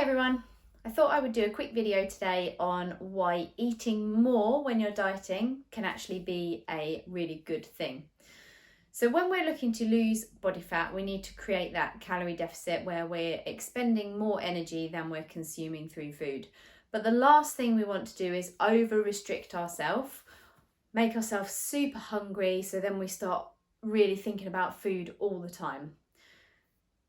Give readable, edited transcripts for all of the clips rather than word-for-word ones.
everyone, I thought I would do a quick video today on why eating more when you're dieting can actually be a really good thing. So when we're looking to lose body fat, we need to create that calorie deficit where we're expending more energy than we're consuming through food. But the last thing we want to do is over restrict ourselves, make ourselves super hungry, so then we start really thinking about food all the time.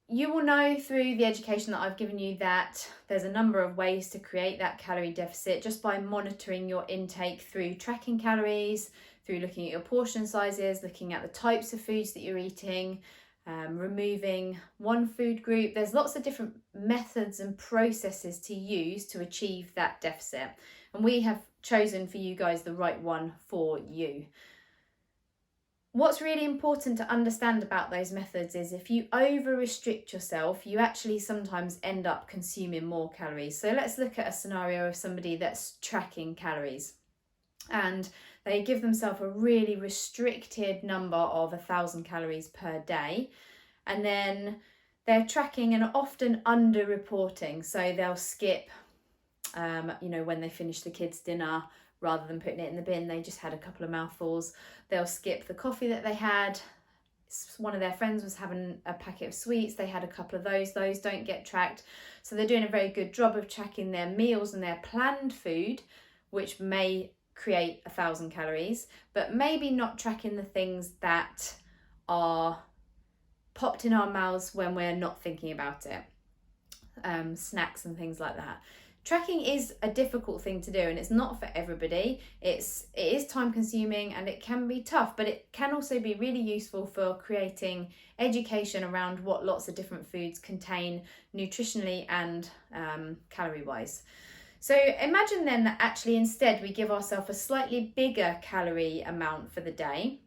You will know through the education that I've given you that there's a number of ways to create that calorie deficit just by monitoring your intake through tracking calories, through looking at your portion sizes, looking at the types of foods that you're eating, removing one food group. There's lots of different methods and processes to use to achieve that deficit. And we have chosen for you guys the right one for you. What's really important to understand about those methods is if you over restrict yourself, you actually sometimes end up consuming more calories. So let's look at a scenario of somebody that's tracking calories and they give themselves a really restricted number of 1,000 calories per day, and then they're tracking and often under reporting. So they'll skip, when they finish the kids' dinner, rather than putting it in the bin, they just had a couple of mouthfuls. They'll skip the coffee that they had. One of their friends was having a packet of sweets. They had a couple of those. Those don't get tracked. So they're doing a very good job of tracking their meals and their planned food, which may create 1,000 calories, but maybe not tracking the things that are popped in our mouths when we're not thinking about it. Snacks and things like that. Tracking is a difficult thing to do and it's not for everybody. It is time consuming and it can be tough, but it can also be really useful for creating education around what lots of different foods contain nutritionally and calorie wise. So imagine then that actually instead we give ourselves a slightly bigger calorie amount for the day,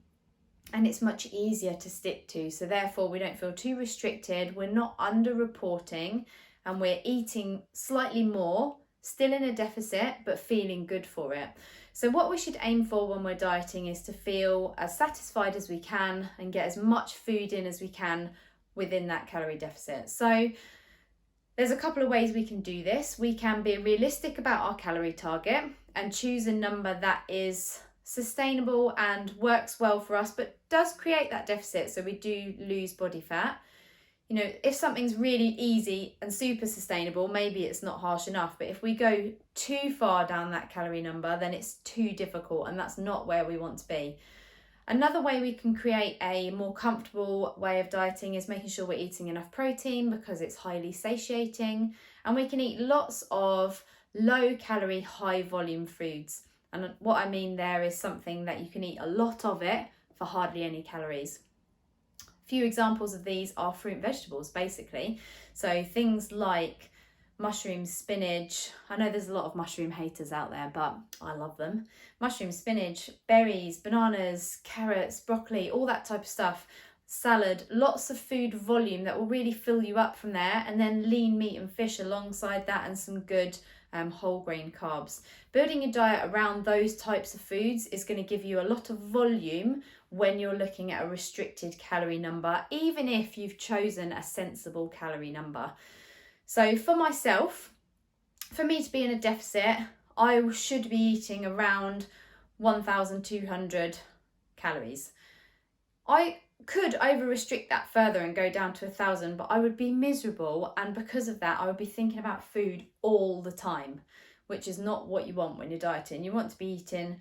and it's much easier to stick to. So therefore we don't feel too restricted, we're not under reporting, and we're eating slightly more, still in a deficit, but feeling good for it. So what we should aim for when we're dieting is to feel as satisfied as we can and get as much food in as we can within that calorie deficit. So there's a couple of ways we can do this. We can be realistic about our calorie target and choose a number that is sustainable and works well for us, but does create that deficit so we do lose body fat. If something's really easy and super sustainable, maybe it's not harsh enough. But if we go too far down that calorie number, then it's too difficult and that's not where we want to be. Another way we can create a more comfortable way of dieting is making sure we're eating enough protein because it's highly satiating. And we can eat lots of low calorie, high volume foods. And what I mean there is something that you can eat a lot of it for hardly any calories. Few examples of these are fruit and vegetables, basically. So things like mushrooms, spinach. I know there's a lot of mushroom haters out there, but I love them. Mushroom, spinach, berries, bananas, carrots, broccoli, all that type of stuff. Salad, lots of food volume that will really fill you up from there, and then lean meat and fish alongside that, and some good whole grain carbs. Building your diet around those types of foods is going to give you a lot of volume when you're looking at a restricted calorie number, even if you've chosen a sensible calorie number. So for myself, for me to be in a deficit, I should be eating around 1,200 calories. I could over restrict that further and go down to 1,000, but I would be miserable, and because of that I would be thinking about food all the time, which is not what you want when you're dieting. You want to be eating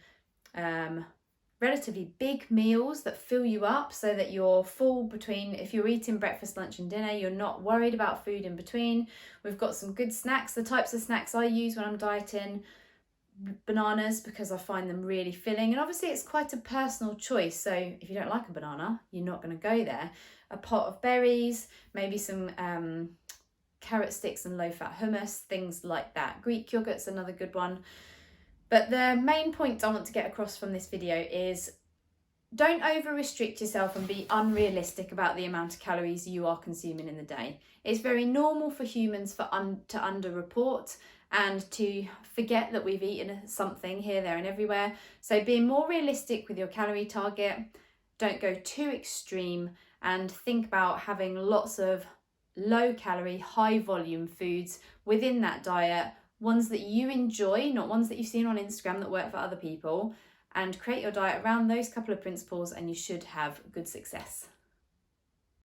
relatively big meals that fill you up so that you're full between, if you're eating breakfast, lunch and dinner, you're not worried about food in between. We've got some good snacks. The types of snacks I use when I'm dieting: bananas, because I find them really filling, and obviously it's quite a personal choice, so if you don't like a banana you're not going to go there. A pot of berries, maybe some carrot sticks and low-fat hummus, things like that. Greek yogurt's another good one. But the main point I want to get across from this video is don't over restrict yourself and be unrealistic about the amount of calories you are consuming in the day. It's very normal for humans to underreport and to forget that we've eaten something here, there and everywhere. So being more realistic with your calorie target, don't go too extreme, and think about having lots of low calorie, high volume foods within that diet, ones that you enjoy, not ones that you've seen on Instagram that work for other people, and create your diet around those couple of principles and you should have good success.